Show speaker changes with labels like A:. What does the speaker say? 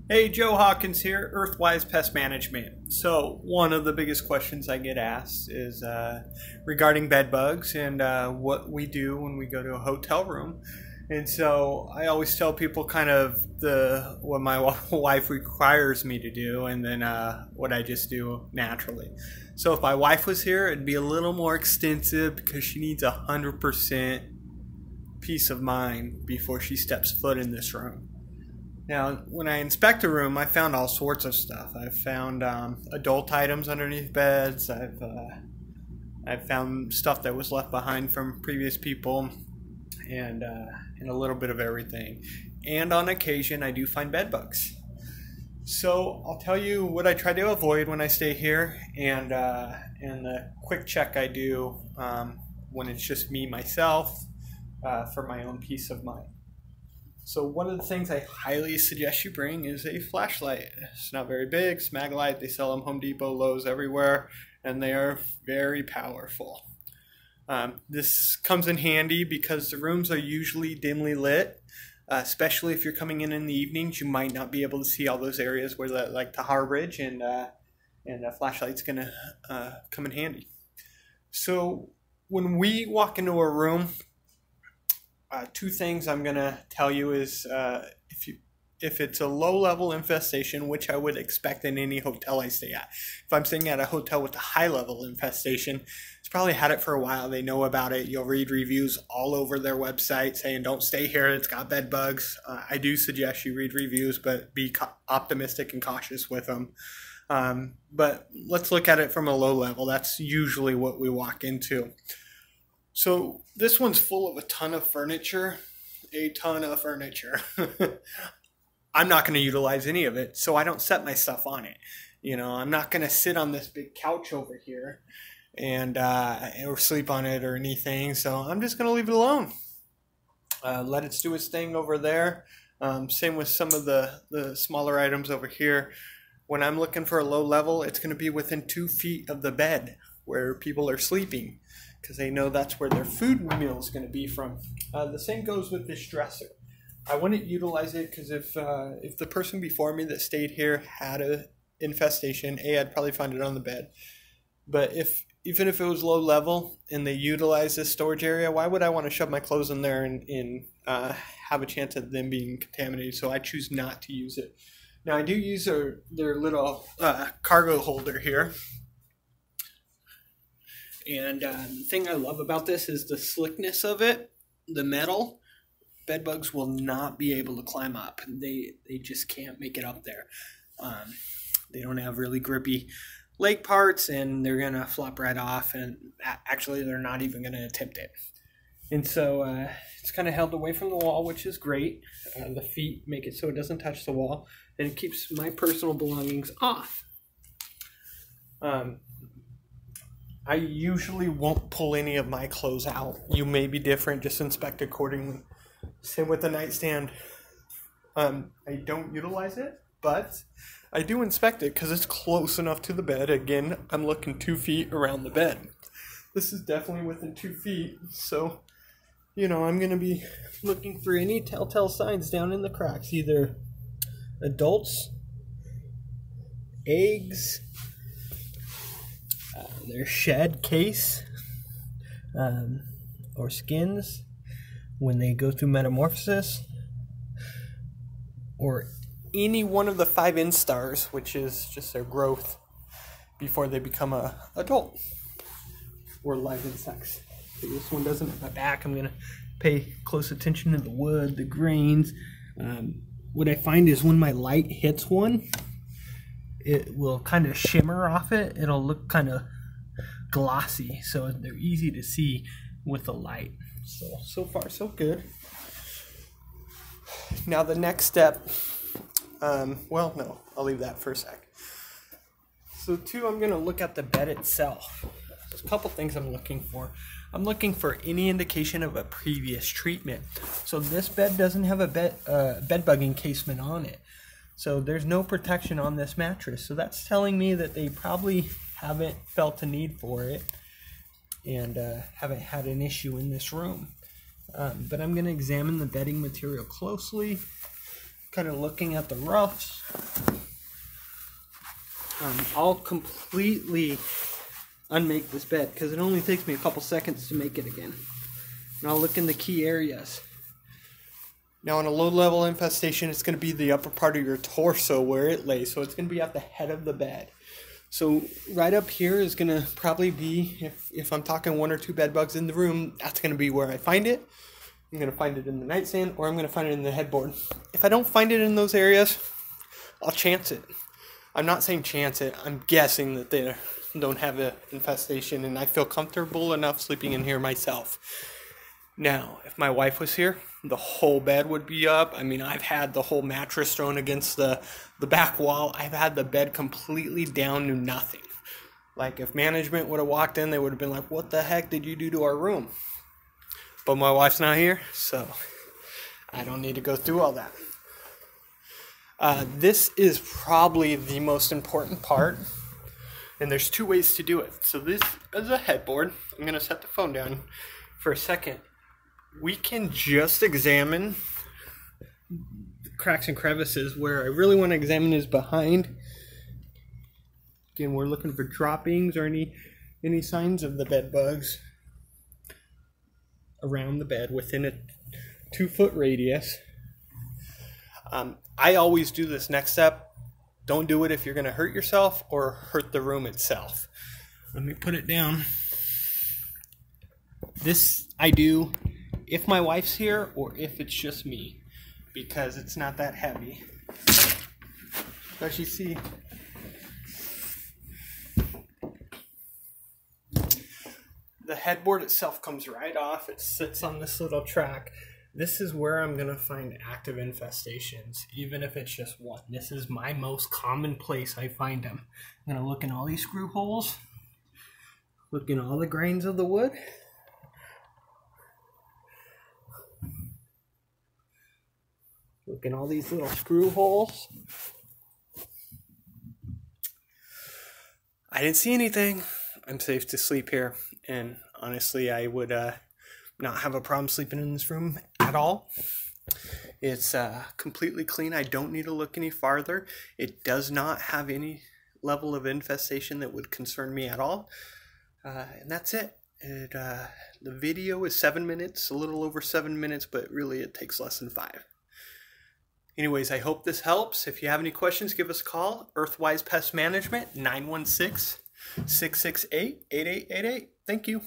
A: Hey, Joe Hawkins here, Earthwise Pest Management. So, one of the biggest questions I get asked is regarding bed bugs and what we do when we go to a hotel room. And so, I always tell people kind of what my wife requires me to do, and then what I just do naturally. So, if my wife was here, it'd be a little more extensive because she needs 100% peace of mind before she steps foot in this room. Now, when I inspect a room, I found all sorts of stuff. I've found adult items underneath beds. I've found stuff that was left behind from previous people, and a little bit of everything. And on occasion, I do find bed bugs. So I'll tell you what I try to avoid when I stay here, and the quick check I do when it's just me myself for my own peace of mind. So one of the things I highly suggest you bring is a flashlight. It's not very big, it's Maglite. They sell them Home Depot, Lowe's, everywhere, and they are very powerful. This comes in handy because the rooms are usually dimly lit, especially if you're coming in the evenings. You might not be able to see all those areas where like the harborage, and a flashlight's gonna come in handy. So when we walk into a room, two things I'm going to tell you is if it's a low-level infestation, which I would expect in any hotel I stay at. If I'm staying at a hotel with a high-level infestation, it's probably had it for a while. They know about it. You'll read reviews all over their website saying, don't stay here, it's got bed bugs. I do suggest you read reviews, but be optimistic and cautious with them. But let's look at it from a low level. That's usually what we walk into. So this one's full of a ton of furniture. I'm not going to utilize any of it, so I don't set my stuff on it. You know, I'm not going to sit on this big couch over here and or sleep on it or anything. So I'm just going to leave it alone. Let it do its thing over there. Same with some of the smaller items over here. When I'm looking for a low level, it's going to be within 2 feet of the bed where people are sleeping, because they know that's where their food meal is going to be from. The same goes with this dresser. I wouldn't utilize it because if the person before me that stayed here had a infestation, I'd probably find it on the bed. But even if it was low level and they utilize this storage area, why would I want to shove my clothes in there and have a chance of them being contaminated? So I choose not to use it. Now I do use their little cargo holder here. And the thing I love about this is the slickness of it, the metal. Bed bugs will not be able to climb up. They just can't make it up there. They don't have really grippy leg parts, and they're going to flop right off, and actually they're not even going to attempt it. And so it's kind of held away from the wall, which is great. The feet make it so it doesn't touch the wall, and it keeps my personal belongings off. I usually won't pull any of my clothes out. You may be different, just inspect accordingly. Same with the nightstand. I don't utilize it, but I do inspect it because it's close enough to the bed. Again, I'm looking 2 feet around the bed. This is definitely within 2 feet, so, you know, I'm going to be looking for any telltale signs down in the cracks, either adults, eggs, their shed case, or skins when they go through metamorphosis, or any one of the 5 instars, which is just their growth before they become a adult, or live insects. So this one doesn't have a back. I'm going to pay close attention to the wood, the grains. What I find is when my light hits one, it will kind of shimmer off it. It'll look kind of glossy, so they're easy to see with the light. So far so good. Now the next step, well, no, I'll leave that for a sec. So I'm going to look at the bed itself. There's a couple things I'm looking for. I'm looking for any indication of a previous treatment. So this bed doesn't have a bed bug encasement on it. So there's no protection on this mattress. So that's telling me that they probably haven't felt a need for it and haven't had an issue in this room. But I'm going to examine the bedding material closely kind of looking at the roughs. I'll completely unmake this bed because it only takes me a couple seconds to make it again. And I'll look in the key areas. Now, in a low-level infestation, it's going to be the upper part of your torso where it lays. So it's going to be at the head of the bed. So right up here is going to probably be, if I'm talking 1 or 2 bed bugs in the room, that's going to be where I find it. I'm going to find it in the nightstand, or I'm going to find it in the headboard. If I don't find it in those areas, I'll chance it. I'm not saying chance it. I'm guessing that they don't have an infestation, and I feel comfortable enough sleeping in here myself. Now, if my wife was here, the whole bed would be up. I mean, I've had the whole mattress thrown against the back wall. I've had the bed completely down to nothing. Like, if management would have walked in, they would have been like, what the heck did you do to our room? But my wife's not here, so I don't need to go through all that. This is probably the most important part, and there's 2 ways to do it. So this is a headboard. I'm going to set the phone down for a second. We can just examine the cracks and crevices. Where I really want to examine is behind. Again, we're looking for droppings or any signs of the bed bugs around the bed within a 2-foot radius. I always do this next step. Don't do it if you're going to hurt yourself or hurt the room itself. Let me put it down. This I do if my wife's here or if it's just me, because it's not that heavy. As you see, the headboard itself comes right off. It sits on this little track. This is where I'm going to find active infestations, even if it's just one. This is my most common place I find them. I'm going to look in all these screw holes, look in all the grains of the wood. Look in all these little screw holes. I didn't see anything. I'm safe to sleep here. And honestly, I would not have a problem sleeping in this room at all. It's completely clean. I don't need to look any farther. It does not have any level of infestation that would concern me at all. And that's it. The video is 7 minutes, a little over 7 minutes, but really it takes less than 5. Anyways, I hope this helps. If you have any questions, give us a call. Earthwise Pest Management, 916-668-8888. Thank you.